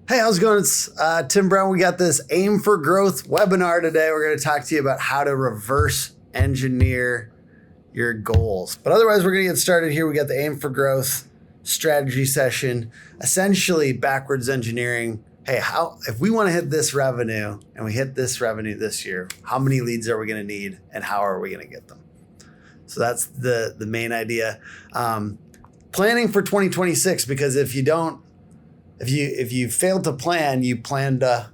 Hey, how's it going? It's Tim Brown. We got this Aim for Growth webinar today. We're going to talk to you about how to reverse engineer your goals. But otherwise, we're going to get started here. We got the Aim for Growth strategy session, essentially backwards engineering. Hey, if we want to hit this revenue and we hit this revenue this year, how many leads are we going to need and how are we going to get them? So that's the main idea. Planning for 2026, because if you fail to plan, you plan to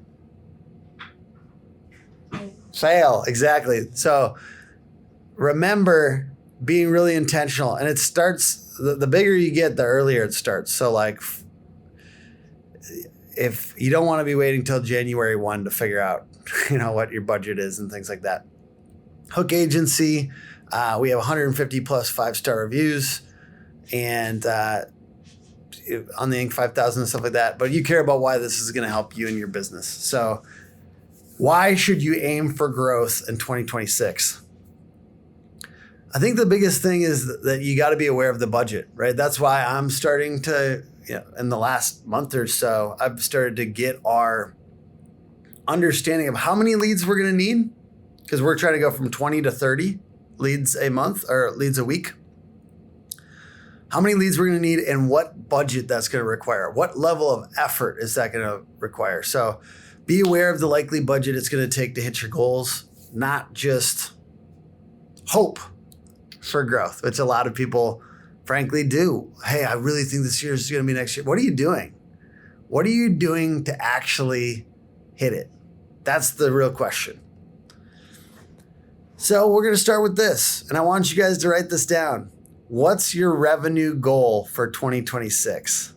fail. Exactly. So remember being really intentional, and it starts, the bigger you get, the earlier it starts. So like if you don't want to be waiting till January 1 to figure out, what your budget is and things like that. Hook Agency, we have 150 plus 5-star reviews and, on the Inc. 5000 and stuff like that, but you care about why this is going to help you and your business. So why should you aim for growth in 2026? I think the biggest thing is that you got to be aware of the budget, right? That's why I'm starting to, in the last month or so, I've started to get our understanding of how many leads we're going to need, because we're trying to go from 20 to 30 leads a month or leads a week. How many leads we're going to need and what budget that's going to require. What level of effort is that going to require? So be aware of the likely budget it's going to take to hit your goals, not just hope for growth, which a lot of people frankly do. Hey, I really think this year is going to be next year. What are you doing? What are you doing to actually hit it? That's the real question. So we're going to start with this, and I want you guys to write this down. What's your revenue goal for 2026?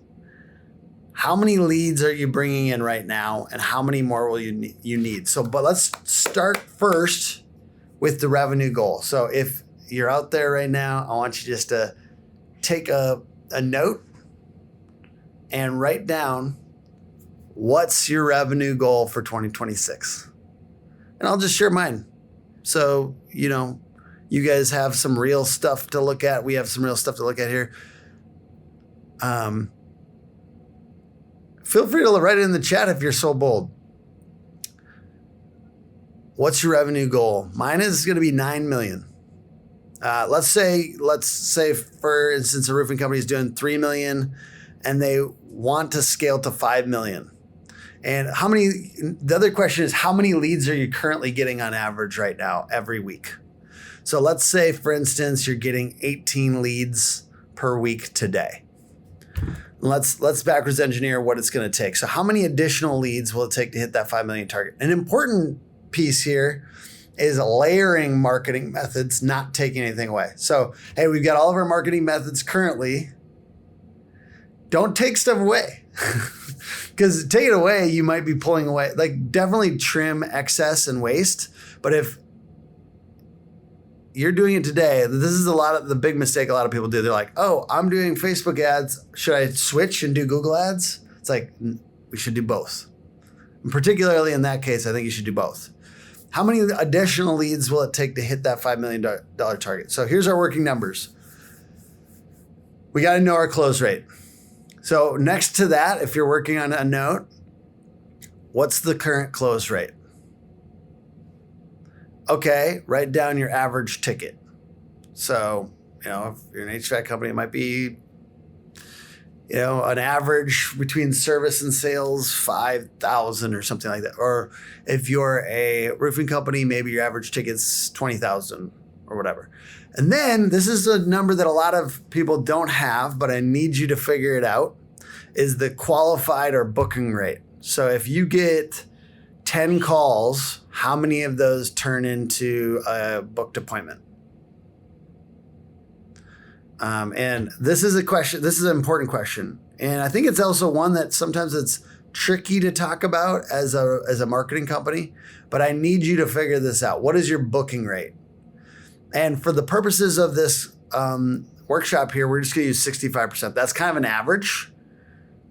How many leads are you bringing in right now, and how many more will you need? But let's start first with the revenue goal. So if you're out there right now, I want you just to take a note and write down what's your revenue goal for 2026. And I'll just share mine. So, you guys have some real stuff to look at. We have some real stuff to look at here. Feel free to write it in the chat if you're so bold. What's your revenue goal? Mine is going to be 9 million. Let's say, for instance, a roofing company is doing 3 million and they want to scale to 5 million. And the other question is, how many leads are you currently getting on average right now every week? So let's say, for instance, you're getting 18 leads per week today. Let's backwards engineer what it's going to take. So how many additional leads will it take to hit that 5 million target? An important piece here is layering marketing methods, not taking anything away. So, hey, we've got all of our marketing methods currently. Don't take stuff away. Because take it away, you might be pulling away. Like, definitely trim excess and waste. But if you're doing it today, this is the big mistake a lot of people do. They're like, oh, I'm doing Facebook ads. Should I switch and do Google ads? It's like, we should do both. And particularly in that case, I think you should do both. How many additional leads will it take to hit that $5 million target? So here's our working numbers. We got to know our close rate. So next to that, if you're working on a note, what's the current close rate? Okay, write down your average ticket. So, if you're an HVAC company, it might be, an average between service and sales, 5,000 or something like that. Or if you're a roofing company, maybe your average ticket's 20,000 or whatever. And then this is a number that a lot of people don't have, but I need you to figure it out, is the qualified or booking rate. So if you get 10 calls, how many of those turn into a booked appointment? And this is an important question. And I think it's also one that sometimes it's tricky to talk about as a marketing company, but I need you to figure this out. What is your booking rate? And for the purposes of this workshop here, we're just going to use 65%. That's kind of an average.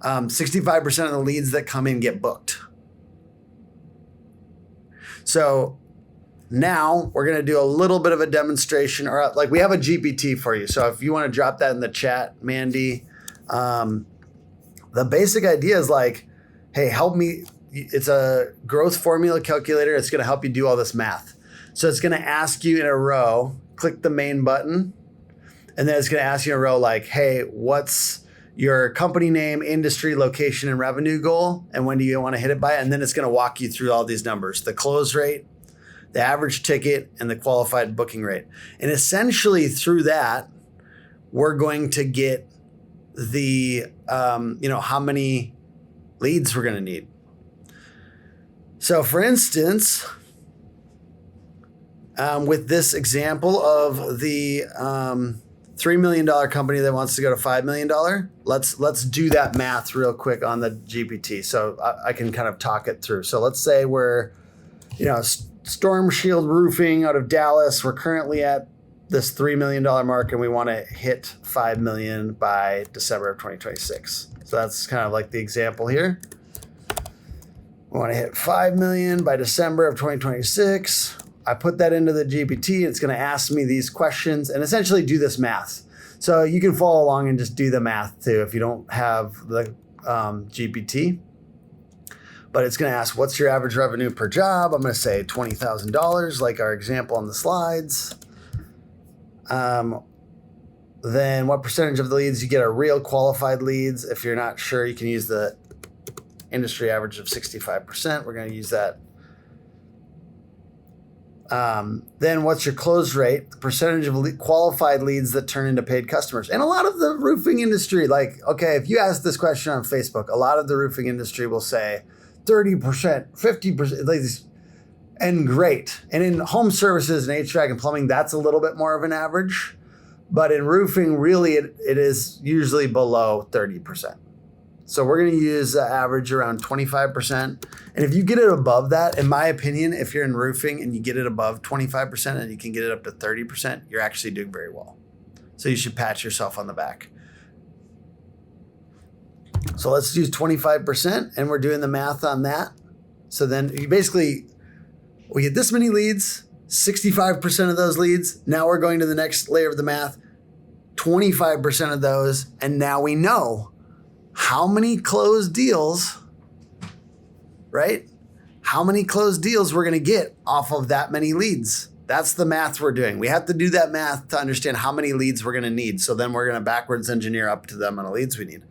65% of the leads that come in get booked. So now we're going to do a little bit of a demonstration, or like we have a GPT for you. So if you want to drop that in the chat, Mandy, the basic idea is like, hey, help me. It's a growth formula calculator. It's going to help you do all this math. So it's going to ask you in a row, click the main button, and then it's going to ask you in a row like, hey, what's your company name, industry, location, and revenue goal? And when do you want to hit it by? And then it's going to walk you through all these numbers, the close rate, the average ticket, and the qualified booking rate. And essentially through that, we're going to get the, how many leads we're going to need. So for instance, with this example of the $3 million company that wants to go to $5 million, let's do that math real quick on the GPT. So I can kind of talk it through. So let's say we're, Storm Shield Roofing out of Dallas. We're currently at this $3 million mark, and we want to hit $5 million by December of 2026. So that's kind of like the example here. We want to hit $5 million by December of 2026. I put that into the GPT. It's going to ask me these questions and essentially do this math. So you can follow along and just do the math too if you don't have the GPT. But it's going to ask, what's your average revenue per job? I'm going to say $20,000, like our example on the slides. Then what percentage of the leads you get are real qualified leads? If you're not sure, you can use the industry average of 65%. We're going to use that. Then what's your close rate? The percentage of qualified leads that turn into paid customers. And a lot of the roofing industry, if you ask this question on Facebook, a lot of the roofing industry will say 30%, 50%, and great. And in home services and HVAC and plumbing, that's a little bit more of an average. But in roofing, really, it is usually below 30%. So we're going to use the average around 25%. And if you get it above that, in my opinion, if you're in roofing and you get it above 25% and you can get it up to 30%, you're actually doing very well. So you should pat yourself on the back. So let's use 25%, and we're doing the math on that. So then we get this many leads, 65% of those leads. Now we're going to the next layer of the math, 25% of those. And now we know how many closed deals, right? How many closed deals we're going to get off of that many leads. That's the math we're doing. We have to do that math to understand how many leads we're going to need. So then we're going to backwards engineer up to the amount of leads we need.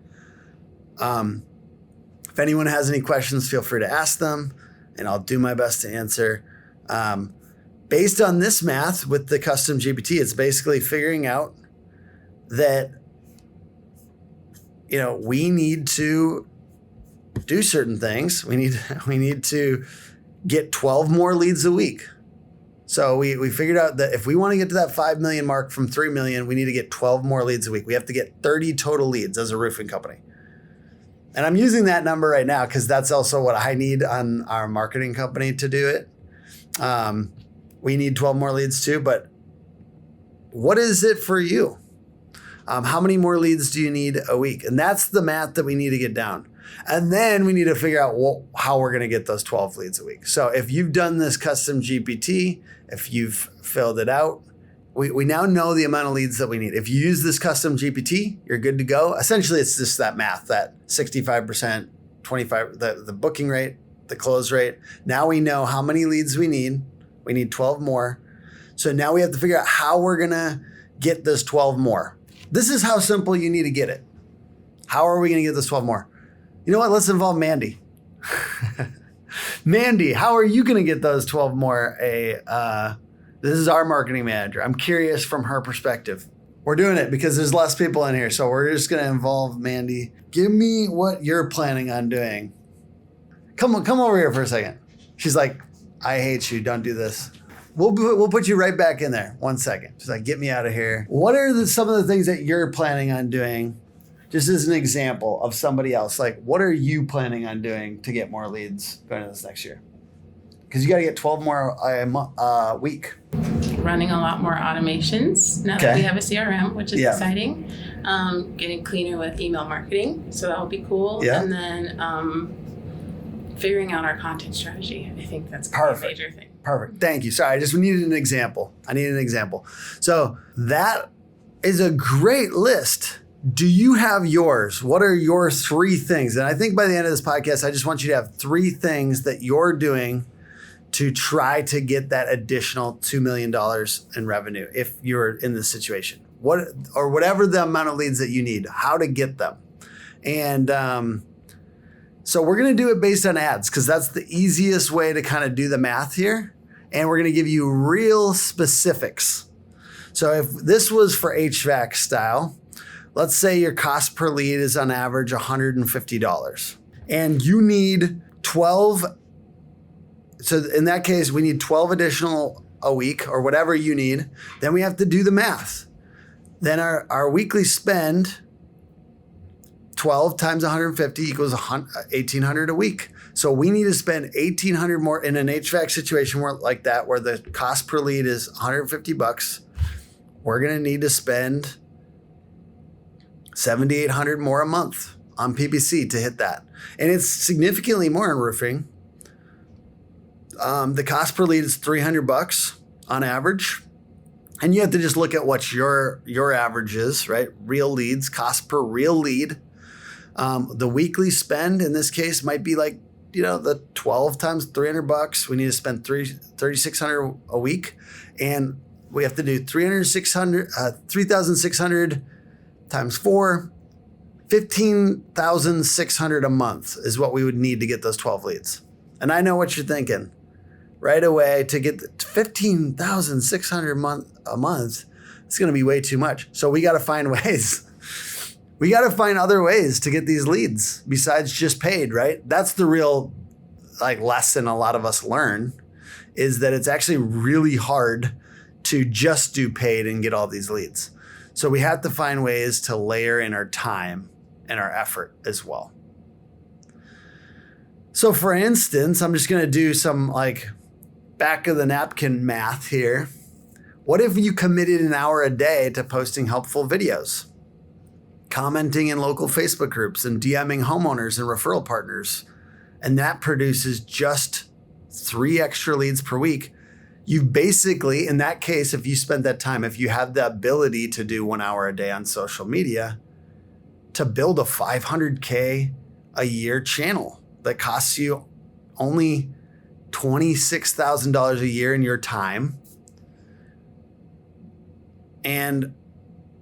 If anyone has any questions, feel free to ask them, and I'll do my best to answer. Based on this math with the custom GPT, it's basically figuring out that we need to do certain things. We need to get 12 more leads a week. So we figured out that if we want to get to that 5 million mark from 3 million, we need to get 12 more leads a week. We have to get 30 total leads as a roofing company. And I'm using that number right now because that's also what I need on our marketing company to do it. We need 12 more leads too, but what is it for you? How many more leads do you need a week? And that's the math that we need to get down. And then we need to figure out how we're going to get those 12 leads a week. So if you've done this custom GPT, if you've filled it out, we now know the amount of leads that we need. If you use this custom GPT, you're good to go. Essentially, it's just that math, that 65%, 25, the booking rate, the close rate. Now we know how many leads we need. We need 12 more. So now we have to figure out how we're going to get this 12 more. This is how simple you need to get it. How are we going to get this 12 more? You know what? Let's involve Mandy. Mandy, how are you going to get those 12 more? This is our marketing manager. I'm curious from her perspective. We're doing it because there's less people in here. So we're just going to involve Mandy. Give me what you're planning on doing. Come over here for a second. She's like, I hate you. Don't do this. We'll put you right back in there. 1 second. She's like, get me out of here. What are some of the things that you're planning on doing? Just as an example of somebody else. Like, what are you planning on doing to get more leads going into this next year? Because you got to get 12 more a week. Running a lot more automations now that we have a CRM, which is exciting. Getting cleaner with email marketing. So that will be cool. Yeah. And then figuring out our content strategy. I think that's a major thing. Perfect. Thank you. Sorry, I just needed an example. So that is a great list. Do you have yours? What are your 3 things? And I think by the end of this podcast, I just want you to have 3 things that you're doing to try to get that additional $2 million in revenue if you're in this situation. Or whatever the amount of leads that you need, how to get them. And so we're going to do it based on ads because that's the easiest way to kind of do the math here. And we're going to give you real specifics. So if this was for HVAC style, let's say your cost per lead is on average $150 and you need 12. So in that case, we need 12 additional a week or whatever you need. Then we have to do the math. Then our weekly spend, 12 times 150 equals 1,800 a week. So we need to spend 1,800 more in an HVAC situation like that, where the cost per lead is $150. We're going to need to spend $7,800 more a month on PPC to hit that. And it's significantly more in roofing. The cost per lead is $300 on average. And you have to just look at what your average is, right? Real leads, cost per real lead. The weekly spend in this case might be like, the 12 times $300. We need to spend $3,600 a week. And we have to do 3,600 times 4, 15,600 a month is what we would need to get those 12 leads. And I know what you're thinking. Right away, to get 15,600 a month, it's going to be way too much. So we got to find ways. We got to find other ways to get these leads besides just paid, right? That's the real lesson a lot of us learn, is that it's actually really hard to just do paid and get all these leads. So we have to find ways to layer in our time and our effort as well. So for instance, I'm just going to do some back of the napkin math here. What if you committed an hour a day to posting helpful videos, commenting in local Facebook groups, and DMing homeowners and referral partners, and that produces just 3 extra leads per week? You basically, in that case, if you spent that time, if you have the ability to do 1 hour a day on social media, to build a $500K a year channel that costs you only $26,000 a year in your time. And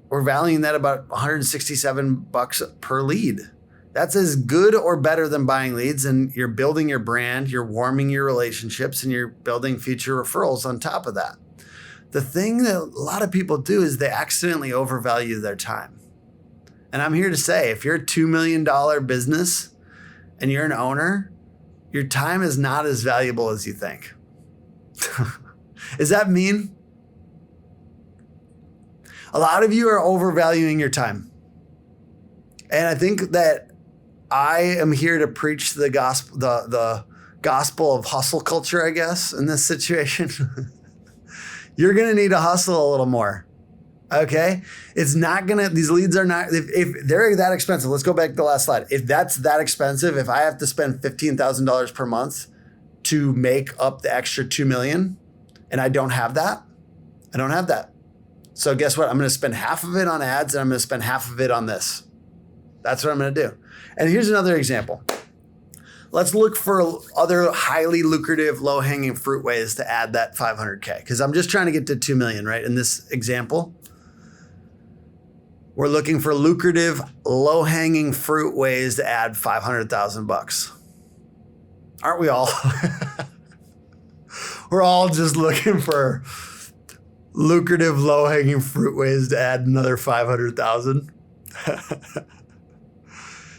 we're valuing that about $167 per lead. That's as good or better than buying leads, and you're building your brand, you're warming your relationships, and you're building future referrals on top of that. The thing that a lot of people do is they accidentally overvalue their time. And I'm here to say, if you're a $2 million business and you're an owner, your time is not as valuable as you think. Is that mean? A lot of you are overvaluing your time. And I think that I am here to preach the gospel of hustle culture, I guess, in this situation. You're going to need to hustle a little more. Okay? It's not going to, these leads are not, if they're that expensive, let's go back to the last slide. If that's that expensive, if I have to spend $15,000 per month to make up the extra 2 million and I don't have that, I don't have that. So guess what? I'm going to spend half of it on ads and I'm going to spend half of it on this. That's what I'm going to do. And here's another example. Let's look for other highly lucrative, low-hanging fruit ways to add that 500K, because I'm just trying to get to 2 million, right? In this example, we're looking for lucrative, low-hanging fruit ways to add $500,000. Aren't we all? We're all just looking for lucrative, low-hanging fruit ways to add another 500,000.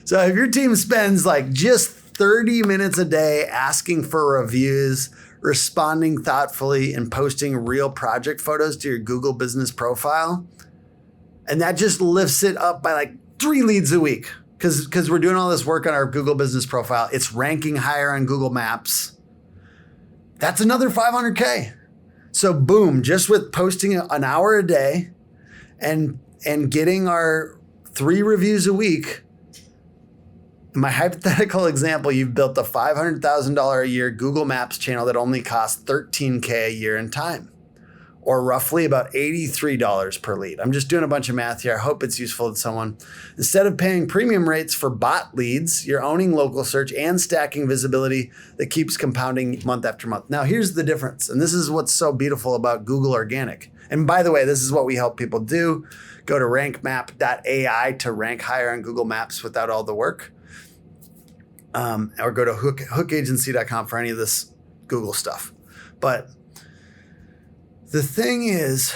So if your team spends just 30 minutes a day asking for reviews, responding thoughtfully, and posting real project photos to your Google business profile, and that just lifts it up by 3 leads a week, because we're doing all this work on our Google business profile. It's ranking higher on Google Maps. That's another 500K. So boom, just with posting an hour a day and getting our 3 reviews a week, in my hypothetical example, you've built a $500,000 a year Google Maps channel that only costs $13K a year in time. or roughly about $83 per lead. I'm just doing a bunch of math here. I hope it's useful to someone. Instead of paying premium rates for bot leads, you're owning local search and stacking visibility that keeps compounding month after month. Now, here's the difference. And this is what's so beautiful about Google Organic. And by the way, this is what we help people do. Go to rankmap.ai to rank higher on Google Maps without all the work. Or go to hookagency.com for any of this Google stuff. But the thing is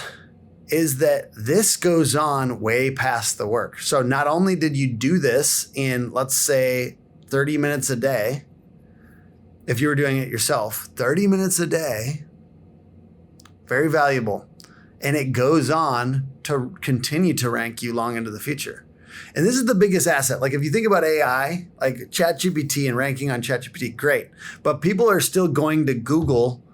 that this goes on way past the work. So not only did you do this in, let's say, 30 minutes a day, if you were doing it yourself, 30 minutes a day, very valuable. And it goes on to continue to rank you long into the future. And this is the biggest asset. Like if you think about AI, like ChatGPT and ranking on ChatGPT, great. But people are still going to Google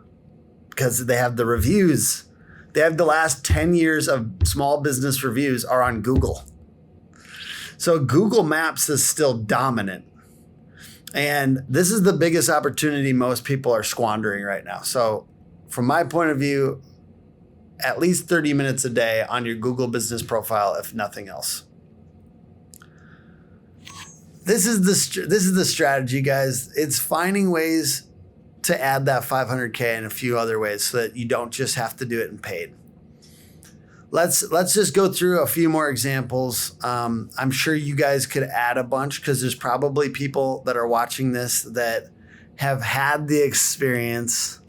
because they have the reviews. They have the last 10 years of small business reviews are on Google. So Google Maps is still dominant. And this is the biggest opportunity most people are squandering right now. So from my point of view, at least 30 minutes a day on your Google business profile, if nothing else. This is the strategy, guys. It's finding ways to add that 500K in a few other ways so that you don't just have to do it in paid. Let's just go through a few more examples. I'm sure you guys could add a bunch because there's probably people that are watching this that have had the experience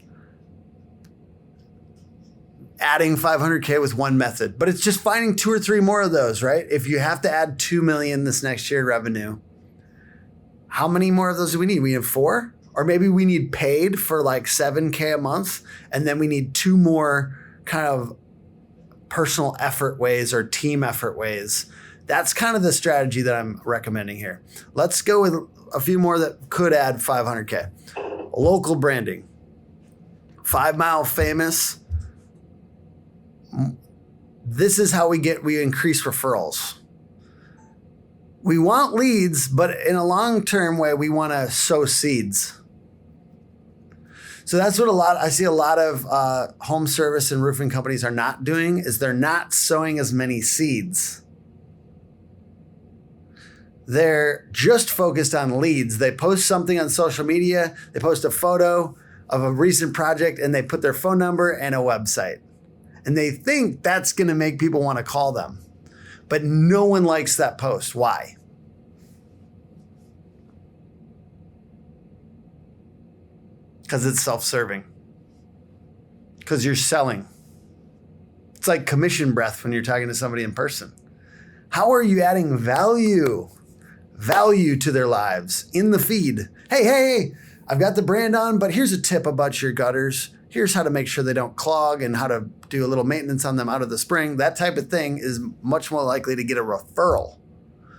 adding 500K with one method, but it's just finding 2 or 3 more of those, right? If you have to add 2 million this next year revenue, how many more of those do we need? We have 4? Or maybe we need paid for like 7K a month, and then we need 2 more kind of personal effort ways or team effort ways. That's kind of the strategy that I'm recommending here. Let's go with a few more that could add 500K. Local branding. 5 Mile Famous. This is how we increase referrals. We want leads, but in a long-term way, we want to sow seeds. So that's what I see a lot of home service and roofing companies are not doing is they're not sowing as many seeds. They're just focused on leads. They post something on social media, they post a photo of a recent project, and they put their phone number and a website. And they think that's going to make people want to call them. But no one likes that post. Why? Because it's self-serving. Because you're selling. It's like commission breath when you're talking to somebody in person. How are you adding value? Value to their lives in the feed. Hey, I've got the brand on, but here's a tip about your gutters. Here's how to make sure they don't clog and how to do a little maintenance on them out of the spring. That type of thing is much more likely to get a referral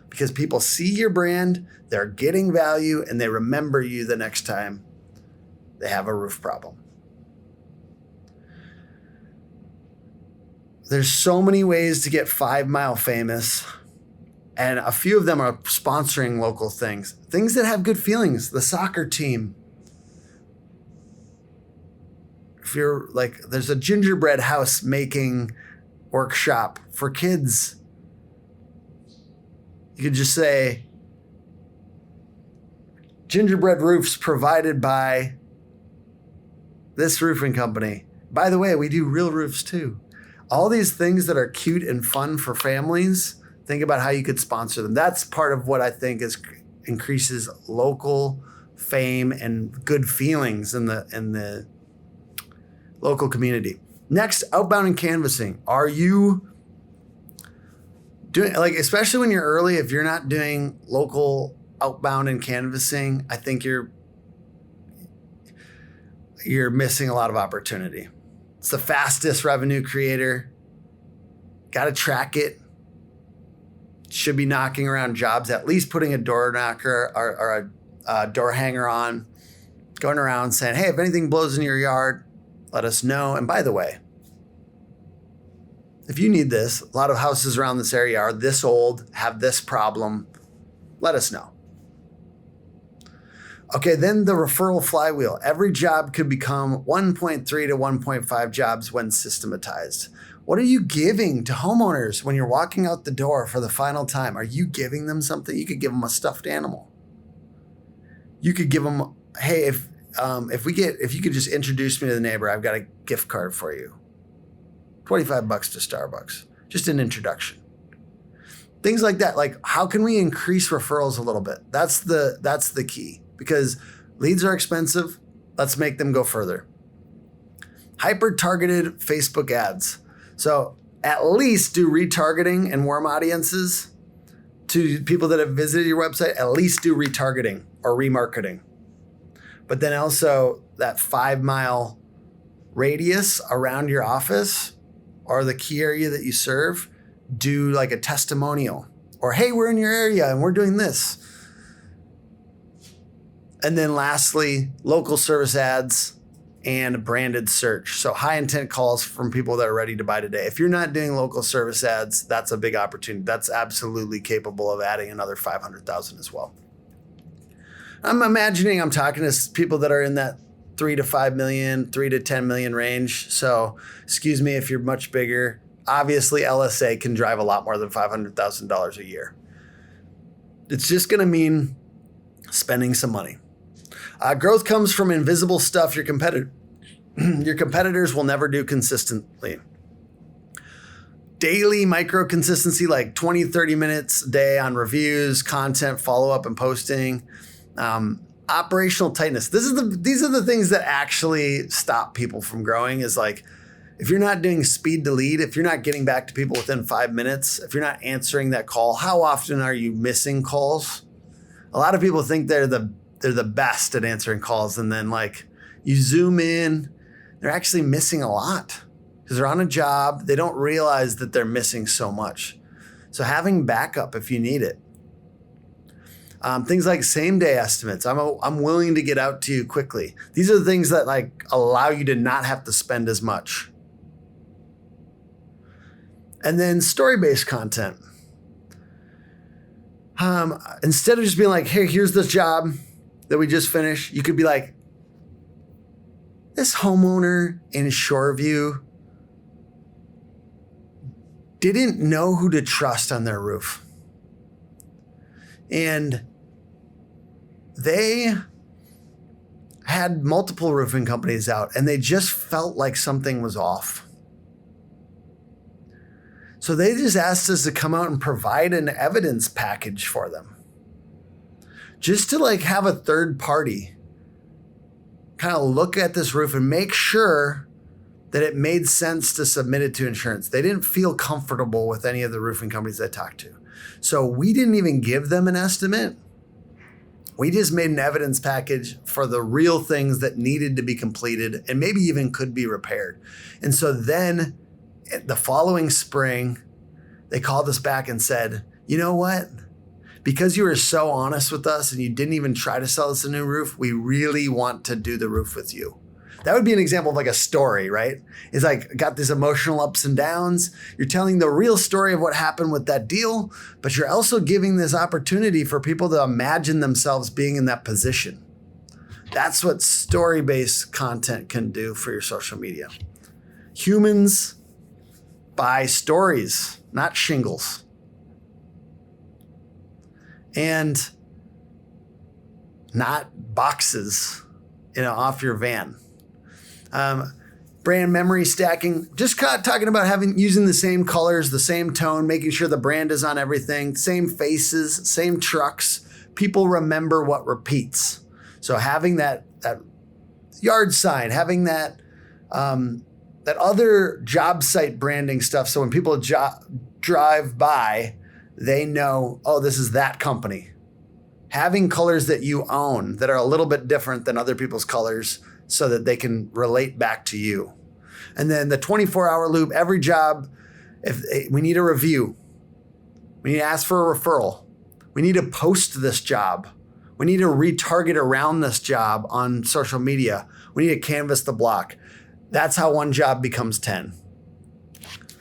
because people see your brand, they're getting value, and they remember you the next time they have a roof problem. There's so many ways to get 5 Mile Famous, and a few of them are sponsoring local things that have good feelings. The soccer team. If you're like, there's a gingerbread house making workshop for kids. You could just say, gingerbread roofs provided by this roofing company. By the way, we do real roofs too. All these things that are cute and fun for families, think about how you could sponsor them. That's part of what I think increases local fame and good feelings in the local community. Next, outbound and canvassing. Are you doing, like, especially when you're early, if you're not doing local outbound and canvassing, I think you're missing a lot of opportunity. It's the fastest revenue creator. Got to track it. Should be knocking around jobs, at least putting a door knocker or a door hanger on, going around saying, hey, if anything blows in your yard, let us know. And by the way, if you need this, a lot of houses around this area are this old, have this problem, let us know. Okay, then the referral flywheel. Every job could become 1.3 to 1.5 jobs when systematized. What are you giving to homeowners when you're walking out the door for the final time? Are you giving them something? You could give them a stuffed animal. You could give them, hey, if you could just introduce me to the neighbor, I've got a gift card for you. $25 to Starbucks. Just an introduction. Things like that. Like, how can we increase referrals a little bit? That's the key, because leads are expensive. Let's make them go further. Hyper-targeted Facebook ads. So at least do retargeting and warm audiences to people that have visited your website. At least do retargeting or remarketing. But then also that 5-mile radius around your office or the key area that you serve, do like a testimonial, or, hey, we're in your area and we're doing this. And then lastly, local service ads and branded search. So high intent calls from people that are ready to buy today. If you're not doing local service ads, that's a big opportunity. That's absolutely capable of adding another 500,000 as well. I'm imagining I'm talking to people that are in that 3 to 5 million, 3 to 10 million range. So excuse me if you're much bigger. Obviously, LSA can drive a lot more than $500,000 a year. It's just going to mean spending some money. Growth comes from invisible stuff your competitors will never do consistently. Daily micro consistency, like 20, 30 minutes a day on reviews, content, follow-up, and posting. Operational tightness. These are the things that actually stop people from growing, is like, if you're not doing speed to lead, if you're not getting back to people within 5 minutes, if you're not answering that call, how often are you missing calls? A lot of people think they're the best at answering calls, and then like you zoom in, they're actually missing a lot because they're on a job. They don't realize that they're missing so much. So having backup if you need it. Things like same day estimates. I'm willing to get out to you quickly. These are the things that like allow you to not have to spend as much. And then story-based content. Instead of just being like, hey, here's this job that we just finished, you could be like, this homeowner in Shoreview didn't know who to trust on their roof. And they had multiple roofing companies out, and they just felt like something was off. So they just asked us to come out and provide an evidence package for them. Just to like have a third party kind of look at this roof and make sure that it made sense to submit it to insurance. They didn't feel comfortable with any of the roofing companies I talked to. So we didn't even give them an estimate. We just made an evidence package for the real things that needed to be completed and maybe even could be repaired. And so then the following spring, they called us back and said, you know what? Because you were so honest with us and you didn't even try to sell us a new roof, we really want to do the roof with you. That would be an example of like a story, right? It's like got these emotional ups and downs. You're telling the real story of what happened with that deal, but you're also giving this opportunity for people to imagine themselves being in that position. That's what story-based content can do for your social media. Humans buy stories, not shingles. And not boxes, off your van. Brand memory stacking, just talking about using the same colors, the same tone, making sure the brand is on everything, same faces, same trucks. People remember what repeats. So having that yard sign, having that other job site branding stuff. So when people drive by, they know, oh, this is that company. Having colors that you own that are a little bit different than other people's colors so that they can relate back to you. And then the 24-hour loop, every job, if we need a review, we need to ask for a referral. We need to post this job. We need to retarget around this job on social media. We need to canvas the block. That's how one job becomes 10.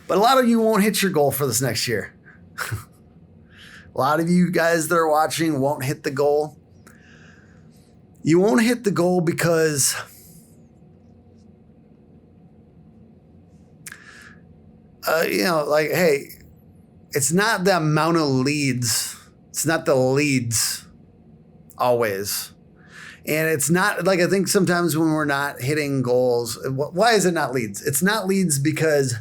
But a lot of you won't hit your goal for this next year. A lot of you guys that are watching won't hit the goal. You won't hit the goal because hey, it's not the amount of leads. It's not the leads always. And it's not like, I think sometimes when we're not hitting goals, why is it not leads? It's not leads because,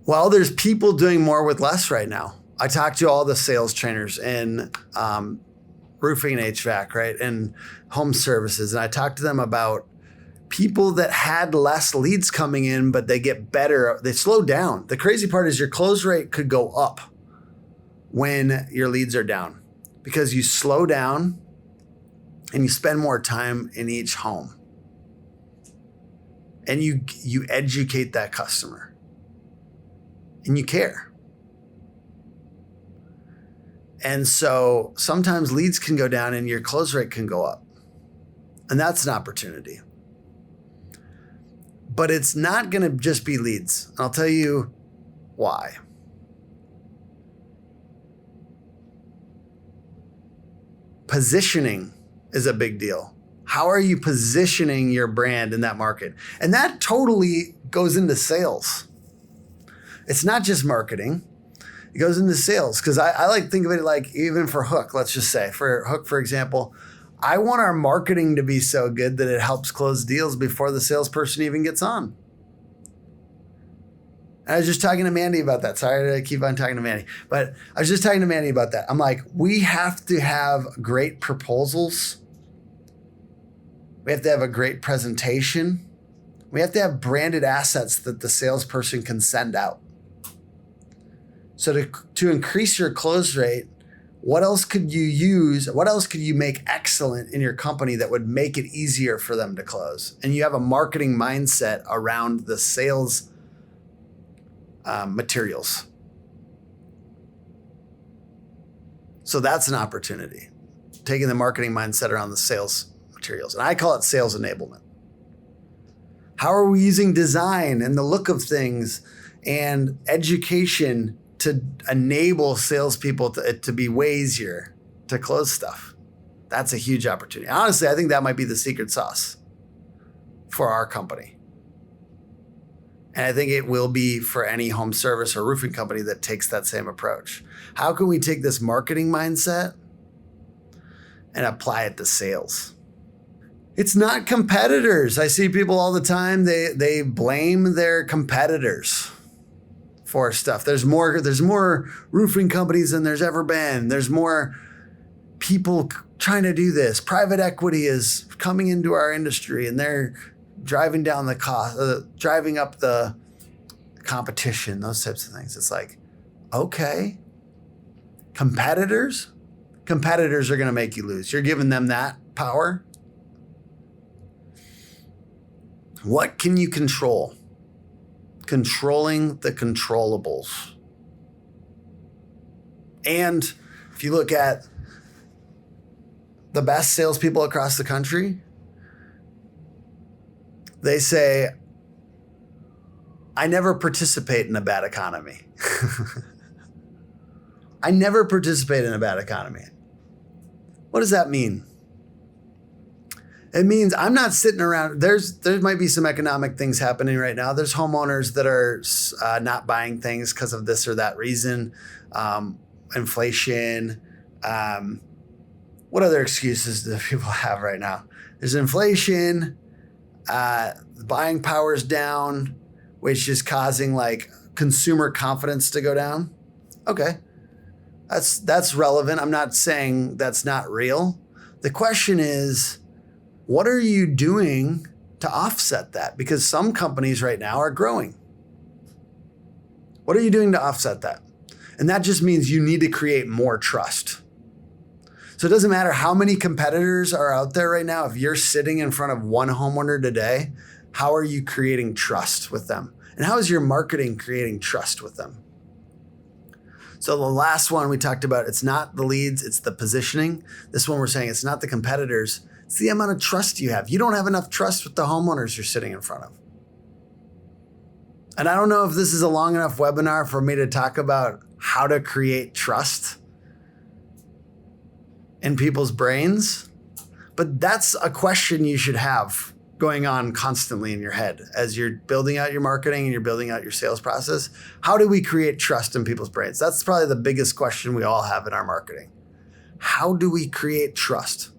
well, there's people doing more with less right now. I talked to all the sales trainers in roofing and HVAC, right? And home services. And I talked to them about people that had less leads coming in, but they get better. They slow down. The crazy part is your close rate could go up when your leads are down because you slow down and you spend more time in each home. And you educate that customer and you care. And so sometimes leads can go down and your close rate can go up. And that's an opportunity. But it's not going to just be leads. And I'll tell you why. Positioning is a big deal. How are you positioning your brand in that market? And that totally goes into sales. It's not just marketing. It goes into sales. Because I like to think of it like, even for Hook, let's just say, for Hook, for example, I want our marketing to be so good that it helps close deals before the salesperson even gets on. And I was just talking to Mandy about that. Sorry to keep on talking to Mandy, but I was just talking to Mandy about that. I'm like, we have to have great proposals. We have to have a great presentation. We have to have branded assets that the salesperson can send out. So to increase your close rate, what else could you use? What else could you make excellent in your company that would make it easier for them to close? And you have a marketing mindset around the sales materials. So that's an opportunity, taking the marketing mindset around the sales materials. And I call it sales enablement. How are we using design and the look of things and education to enable salespeople to be way easier to close stuff? That's a huge opportunity. Honestly, I think that might be the secret sauce for our company. And I think it will be for any home service or roofing company that takes that same approach. How can we take this marketing mindset and apply it to sales? It's not competitors. I see people all the time, they blame their competitors for stuff. There's more roofing companies than there's ever been. There's more people trying to do this. Private equity is coming into our industry and they're driving down the cost, driving up the competition, those types of things. It's like, okay, competitors are going to make you lose. You're giving them that power. What can you control? Controlling the controllables. And if you look at the best salespeople across the country, they say, I never participate in a bad economy. I never participate in a bad economy. What does that mean? It means I'm not sitting around. There might be some economic things happening right now. There's homeowners that are not buying things because of this or that reason. Inflation. What other excuses do people have right now? There's inflation. Buying power's down, which is causing like consumer confidence to go down. Okay. That's relevant. I'm not saying that's not real. The question is, what are you doing to offset that? Because some companies right now are growing. What are you doing to offset that? And that just means you need to create more trust. So it doesn't matter how many competitors are out there right now. If you're sitting in front of one homeowner today, how are you creating trust with them? And how is your marketing creating trust with them? So the last one we talked about, it's not the leads, it's the positioning. This one we're saying it's not the competitors, it's the amount of trust you have. You don't have enough trust with the homeowners you're sitting in front of. And I don't know if this is a long enough webinar for me to talk about how to create trust. in people's brains, but that's a question you should have going on constantly in your head as you're building out your marketing and you're building out your sales process. How do we create trust in people's brains? That's probably the biggest question we all have in our marketing. How do we create trust?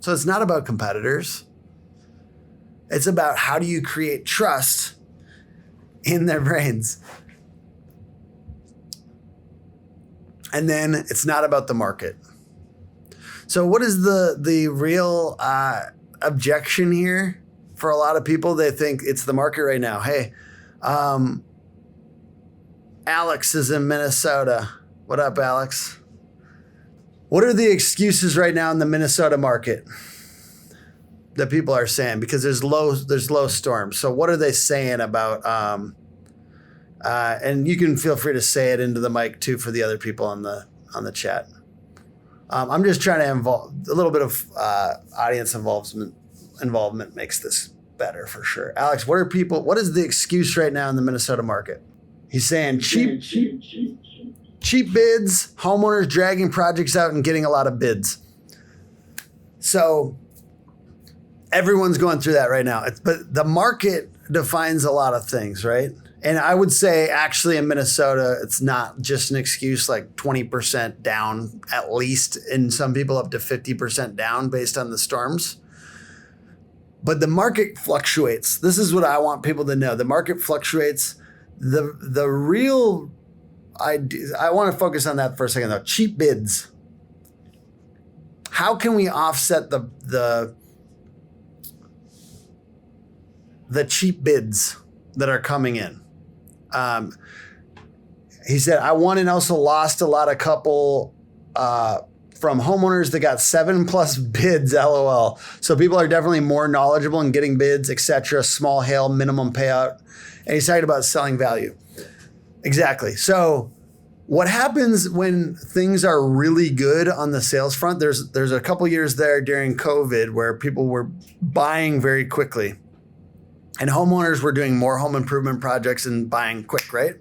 So it's not about competitors. It's about how do you create trust in their brains? And then it's not about the market. So what is the real objection here for a lot of people? They think it's the market right now. Hey, Alex is in Minnesota. What up, Alex? What are the excuses right now in the Minnesota market that people are saying? Because there's low storms. So what are they saying about, and you can feel free to say it into the mic too for the other people on the chat. I'm just trying to involve a little bit of audience involvement makes this better for sure. Alex, what is the excuse right now in the Minnesota market? He's saying cheap bids, homeowners dragging projects out and getting a lot of bids. So everyone's going through that right now. But the market defines a lot of things, right? And I would say actually in Minnesota, it's not just an excuse, like 20% down, at least, and some people up to 50% down based on the storms. But the market fluctuates. This is what I want people to know. The market fluctuates. The real idea, I want to focus on that for a second though. Cheap bids. How can we offset the cheap bids that are coming in? He said, I won and also lost a lot of couple from homeowners that got 7+ bids, LOL. So people are definitely more knowledgeable in getting bids, etc. Small hail, minimum payout. And he's talking about selling value. Exactly. So what happens when things are really good on the sales front? There's a couple years there during COVID where people were buying very quickly. And homeowners were doing more home improvement projects and buying quick, right?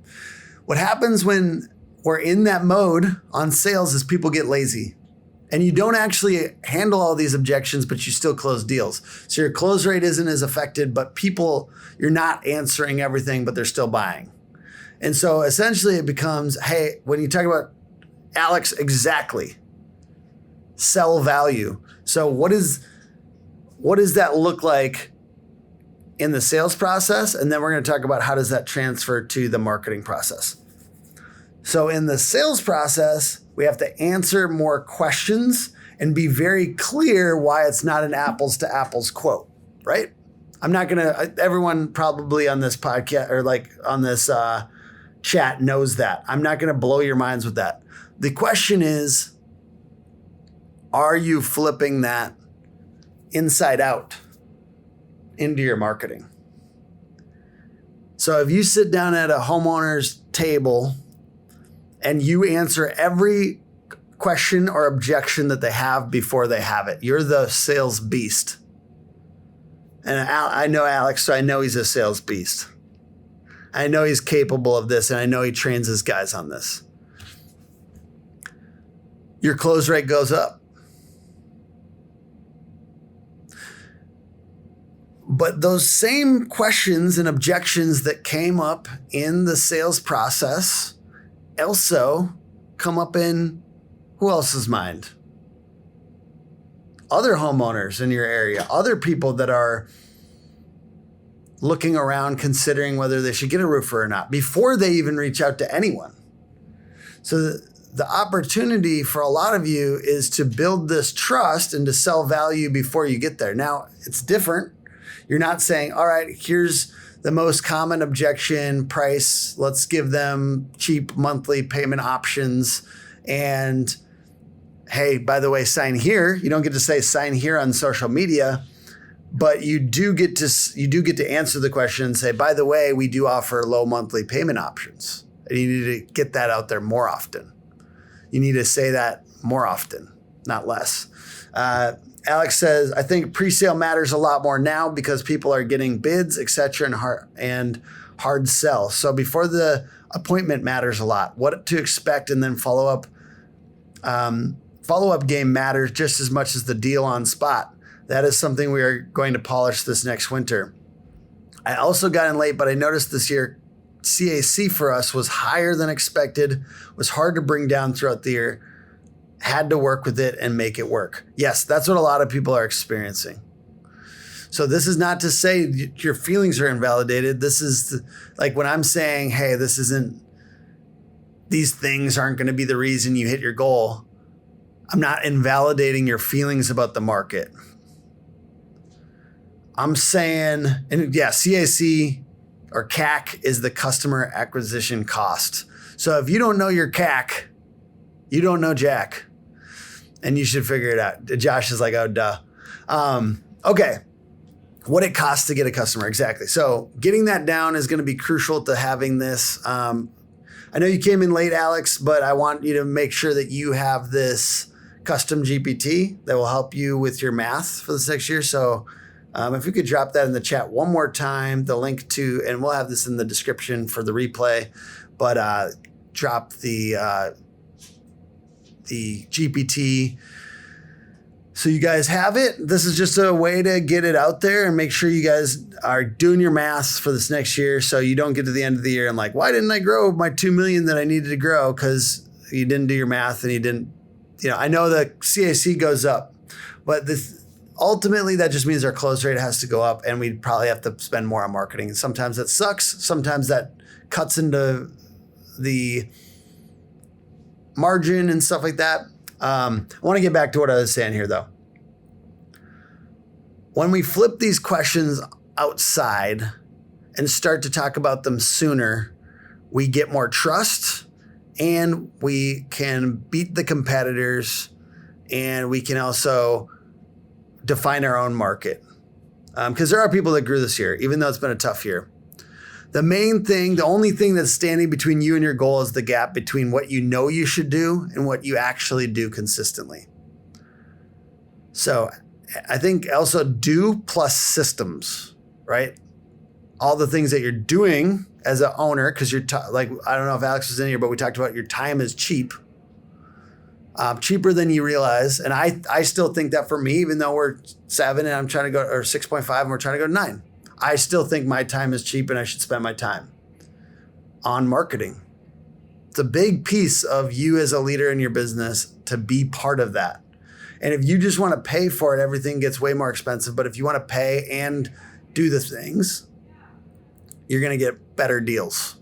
What happens when we're in that mode on sales is people get lazy. And you don't actually handle all these objections, but you still close deals. So your close rate isn't as affected, but people, you're not answering everything, but they're still buying. And so essentially it becomes, hey, when you talk about Alex, exactly, sell value. So what does that look like in the sales process? And then we're going to talk about how does that transfer to the marketing process. So in the sales process, we have to answer more questions and be very clear why it's not an apples to apples quote, right? I'm not going to, everyone probably on this podcast or like on this chat knows that. I'm not going to blow your minds with that. The question is, are you flipping that inside out into your marketing? So if you sit down at a homeowner's table and you answer every question or objection that they have before they have it, you're the sales beast. And I know Alex, so I know he's a sales beast. I know he's capable of this, and I know he trains his guys on this. Your close rate goes up. But those same questions and objections that came up in the sales process also come up in who else's mind? Other homeowners in your area, other people that are looking around, considering whether they should get a roofer or not before they even reach out to anyone. So the opportunity for a lot of you is to build this trust and to sell value before you get there. Now, it's different. You're not saying, all right, here's the most common objection price. Let's give them cheap monthly payment options. And hey, by the way, sign here. You don't get to say sign here on social media, but you do get to answer the question and say, by the way, we do offer low monthly payment options. And you need to get that out there more often. You need to say that more often, not less. Alex says, I think pre-sale matters a lot more now because people are getting bids, et cetera, and hard sell. So before the appointment matters a lot, what to expect, and then follow up follow-up game matters just as much as the deal on spot. That is something we are going to polish this next winter. I also got in late, but I noticed this year CAC for us was higher than expected, was hard to bring down throughout the year, had to work with it and make it work. Yes, that's what a lot of people are experiencing. So this is not to say your feelings are invalidated. This is like when I'm saying, hey, these things aren't going to be the reason you hit your goal. I'm not invalidating your feelings about the market. I'm saying, and yeah, CAC or CAC is the customer acquisition cost. So if you don't know your CAC, you don't know Jack, and you should figure it out. Josh is like, oh, duh. Okay. What it costs to get a customer. Exactly. So getting that down is going to be crucial to having this. I know you came in late, Alex, but I want you to make sure that you have this custom GPT that will help you with your math for this next year. So if you could drop that in the chat one more time, the link to, and we'll have this in the description for the replay, but drop the GPT so you guys have it. This is just a way to get it out there and make sure you guys are doing your math for this next year so you don't get to the end of the year and like, why didn't I grow my 2 million that I needed to grow? Because you didn't do your math and you didn't, I know the CAC goes up, but ultimately that just means our close rate has to go up and we'd probably have to spend more on marketing. And sometimes that sucks. Sometimes that cuts into the margin and stuff like that. I want to get back to what I was saying here, though. When we flip these questions outside and start to talk about them sooner, we get more trust and we can beat the competitors and we can also define our own market. Because there are people that grew this year, even though it's been a tough year. The only thing that's standing between you and your goal is the gap between what you know you should do and what you actually do consistently. So I think also do plus systems, right? All the things that you're doing as an owner, because you're I don't know if Alex was in here, but we talked about your time is cheap. Cheaper than you realize. And I still think that for me, even though we're 7 and I'm trying to go, or 6.5 and we're trying to go to 9. I still think my time is cheap and I should spend my time on marketing. It's a big piece of you as a leader in your business to be part of that. And if you just want to pay for it, everything gets way more expensive. But if you want to pay and do the things, you're going to get better deals.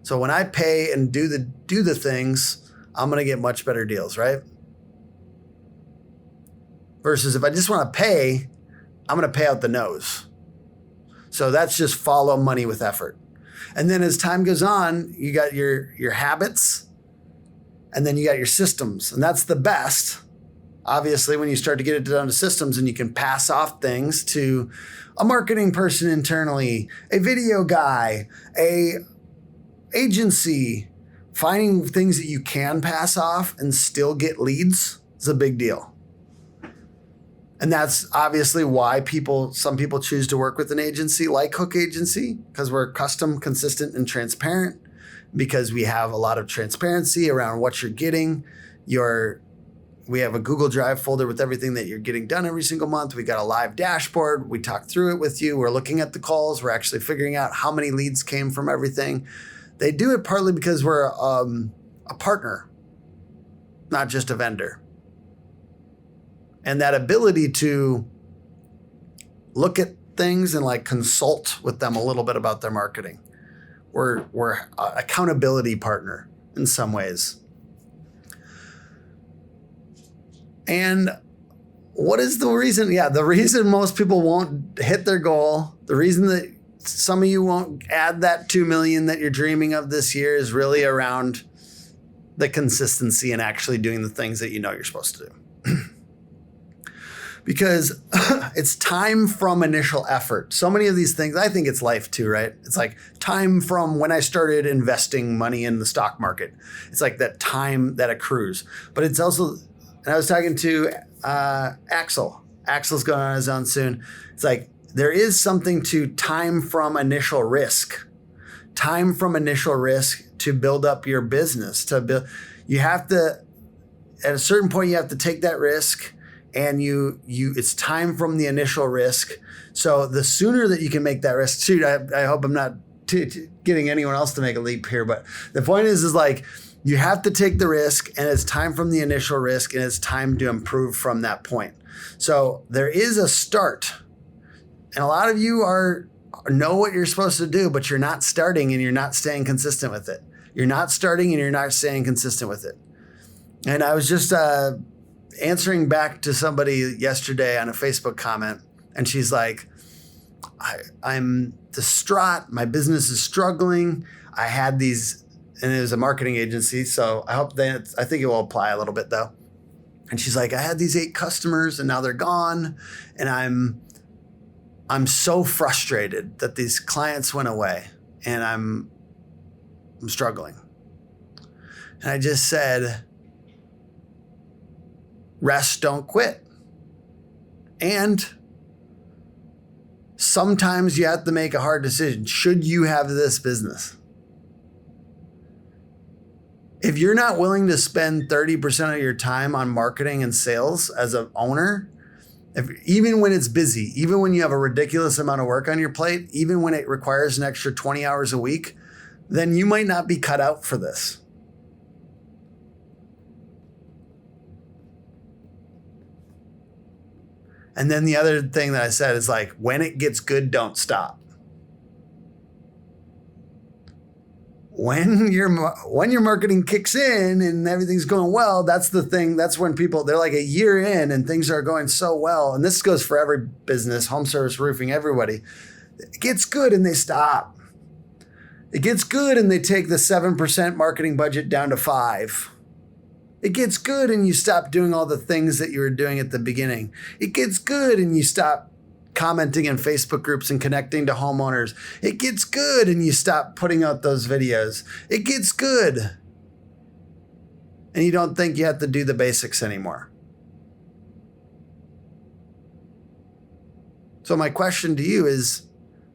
So when I pay and do the things, I'm going to get much better deals, right? Versus if I just want to pay, I'm going to pay out the nose. So that's just follow money with effort. And then as time goes on, you got your habits and then you got your systems. And that's the best. Obviously, when you start to get it down to systems and you can pass off things to a marketing person internally, a video guy, a agency, finding things that you can pass off and still get leads is a big deal. And that's obviously why some people choose to work with an agency like Hook Agency, because we're custom, consistent, and transparent, because we have a lot of transparency around what you're getting. We have a Google Drive folder with everything that you're getting done every single month. We got a live dashboard. We talk through it with you. We're looking at the calls. We're actually figuring out how many leads came from everything. They do it partly because we're a partner, not just a vendor. And that ability to look at things and like consult with them a little bit about their marketing. We're an accountability partner in some ways. And what is the reason? Yeah, the reason most people won't hit their goal, the reason that some of you won't add that 2 million that you're dreaming of this year is really around the consistency and actually doing the things that you know you're supposed to do. Because it's time from initial effort. So many of these things, I think it's life too, right? It's like time from when I started investing money in the stock market. It's like that time that accrues. But it's also, and I was talking to Axel. Axel's going on his own soon. It's like there is something to time from initial risk. Time from initial risk to build up your business. You have to at a certain point, you have to take that risk, and it's time from the initial risk. So the sooner that you can make that risk, shoot, I hope I'm not getting anyone else to make a leap here, but the point is like, you have to take the risk, and it's time from the initial risk, and it's time to improve from that point. So there is a start, and a lot of you know what you're supposed to do, but you're not starting, and you're not staying consistent with it. You're not starting, and you're not staying consistent with it. And I was just answering back to somebody yesterday on a Facebook comment, and she's like, I'm distraught. My business is struggling. I had these, and it was a marketing agency, so I think it will apply a little bit though. And she's like, I had these 8 customers and now they're gone, and I'm so frustrated that these clients went away, and I'm struggling. And I just said, rest, don't quit. And sometimes you have to make a hard decision. Should you have this business? If you're not willing to spend 30% of your time on marketing and sales as an owner, even when it's busy, even when you have a ridiculous amount of work on your plate, even when it requires an extra 20 hours a week, then you might not be cut out for this. And then the other thing that I said is like, when it gets good, don't stop. When your marketing kicks in and everything's going well, that's the thing. That's when they're like a year in and things are going so well. And this goes for every business, home service, roofing, everybody. It gets good and they stop. It gets good and they take the 7% marketing budget down to 5%. It gets good and you stop doing all the things that you were doing at the beginning. It gets good and you stop commenting in Facebook groups and connecting to homeowners. It gets good and you stop putting out those videos. It gets good. And you don't think you have to do the basics anymore. So my question to you is,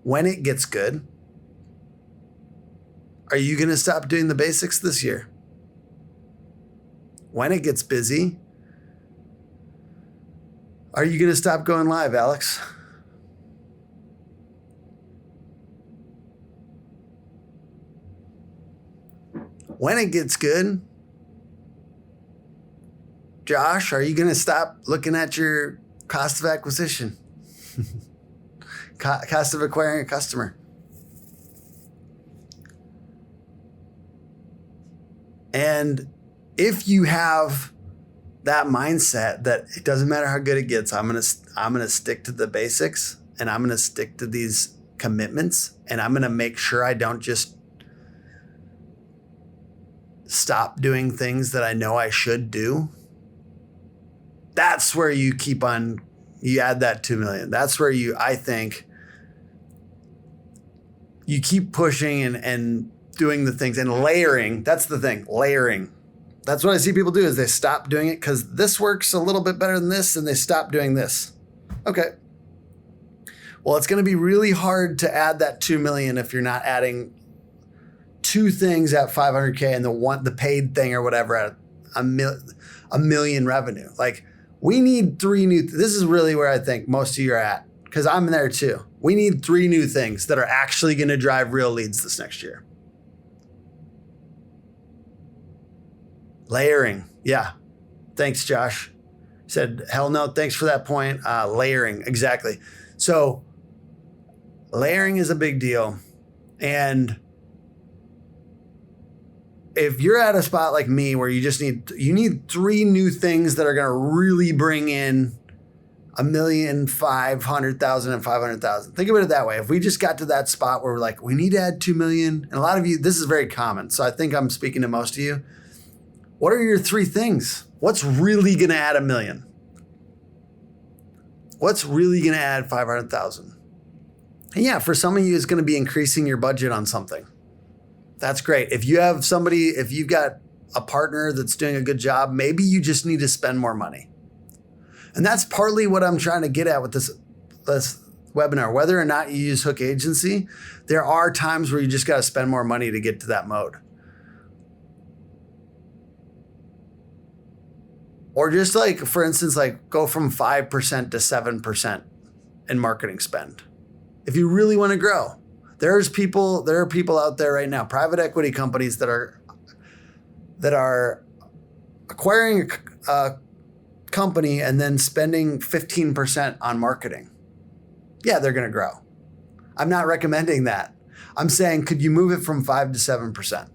when it gets good, are you going to stop doing the basics this year? When it gets busy, are you going to stop going live, Alex? When it gets good, Josh, are you going to stop looking at your cost of acquisition? Cost of acquiring a customer? And if you have that mindset that it doesn't matter how good it gets, I'm gonna stick to the basics, and I'm gonna stick to these commitments, and I'm gonna make sure I don't just stop doing things that I know I should do. That's where you add that 2 million. That's where I think you keep pushing and doing the things and layering. That's the thing, layering. That's what I see people do is they stop doing it because this works a little bit better than this, and they stop doing this. Okay. Well, it's going to be really hard to add that 2 million if you're not adding 2 things at 500K and the paid thing or whatever at a million revenue. Like, we need 3 new. This is really where I think most of you are at, because I'm there too. We need 3 new things that are actually going to drive real leads this next year. Layering. Yeah. Thanks, Josh. Said, hell no, thanks for that point. Layering. Exactly. So layering is a big deal. And if you're at a spot like me where you need 3 new things that are going to really bring in 1,500,000 and 500,000. Think of it that way. If we just got to that spot where we're like, we need to add 2 million. And a lot of you, this is very common. So I think I'm speaking to most of you. What are your 3 things? What's really going to add 1 million? What's really going to add 500,000? And yeah, for some of you, it's going to be increasing your budget on something. That's great. If you've got a partner that's doing a good job, maybe you just need to spend more money. And that's partly what I'm trying to get at with this webinar. Whether or not you use Hook Agency, there are times where you just got to spend more money to get to that mode. Or just like, for instance, like go from 5% to 7% in marketing spend. If you really want to grow, there are people out there right now, private equity companies that are acquiring a company and then spending 15% on marketing. Yeah, they're going to grow. I'm not recommending that. I'm saying, could you move it from 5 to 7%?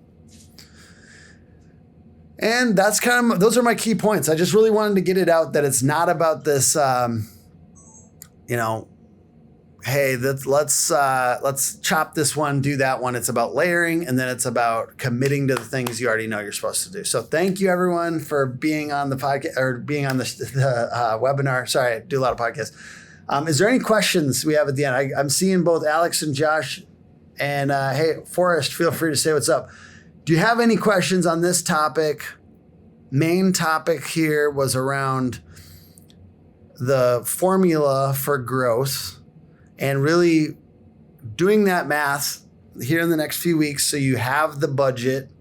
And that's those are my key points. I just really wanted to get it out that it's not about this, hey, let's chop this one, do that one. It's about layering, and then it's about committing to the things you already know you're supposed to do. So thank you everyone for being on the podcast or being on the webinar. Sorry, I do a lot of podcasts. Is there any questions we have at the end? I'm seeing both Alex and Josh, and hey, Forrest, feel free to say what's up. Do you have any questions on this topic? Main topic here was around the formula for growth and really doing that math here in the next few weeks so you have the budget,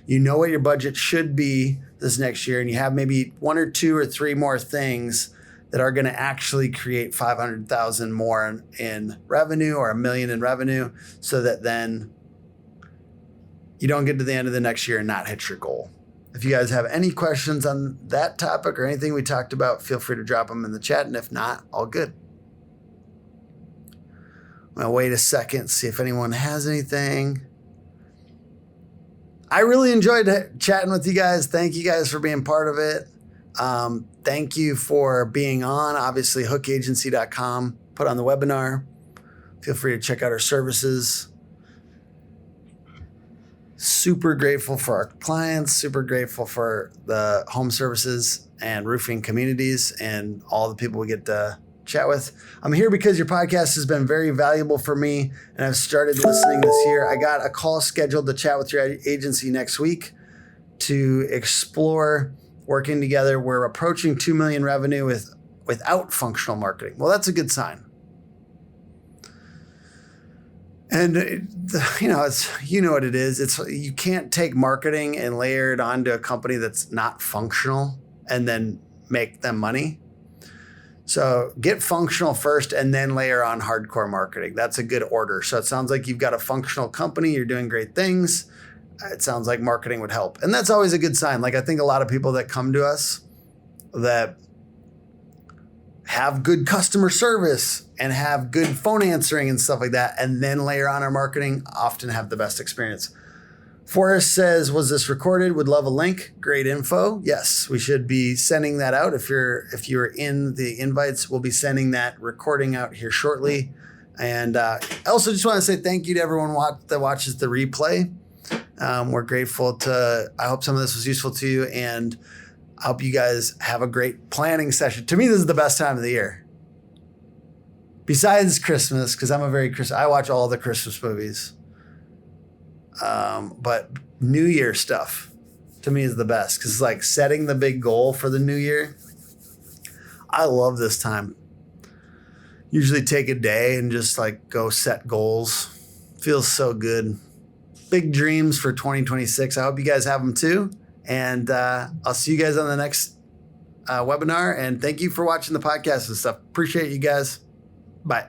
you know what your budget should be this next year, and you have maybe 1 or 2 or 3 more things that are going to actually create 500,000 more in revenue or $1 million in revenue, so that then you don't get to the end of the next year and not hit your goal. If you guys have any questions on that topic or anything we talked about, feel free to drop them in the chat. And if not, all good. I'm going to wait a second, see if anyone has anything. I really enjoyed chatting with you guys. Thank you guys for being part of it. Thank you for being on. Obviously, hookagency.com, put on the webinar. Feel free to check out our services. Super grateful for our clients, super grateful for the home services and roofing communities and all the people we get to chat with. I'm here because your podcast has been very valuable for me, and I've started listening this year. I got a call scheduled to chat with your agency next week to explore working together. We're approaching 2 million revenue without functional marketing. Well, that's a good sign. And it's what it is. It's you can't take marketing and layer it onto a company that's not functional and then make them money. So get functional first and then layer on hardcore marketing. That's a good order. So it sounds like you've got a functional company. You're doing great things. It sounds like marketing would help. And that's always a good sign. Like I think a lot of people that come to us that have good customer service and have good phone answering and stuff like that, and then layer on our marketing, often have the best experience. Forrest says, was this recorded? Would love a link. Great info. Yes, we should be sending that out. If you're in the invites, we'll be sending that recording out here shortly. And I also just want to say thank you to everyone that watches the replay. We're grateful I hope some of this was useful to you, and I hope you guys have a great planning session. To me, this is the best time of the year. Besides Christmas, because I watch all the Christmas movies. But New Year stuff to me is the best, because it's like setting the big goal for the new year. I love this time. Usually take a day and just like go set goals. Feels so good. Big dreams for 2026. I hope you guys have them too. And I'll see you guys on the next webinar. And thank you for watching the podcast and stuff. Appreciate you guys. Bye.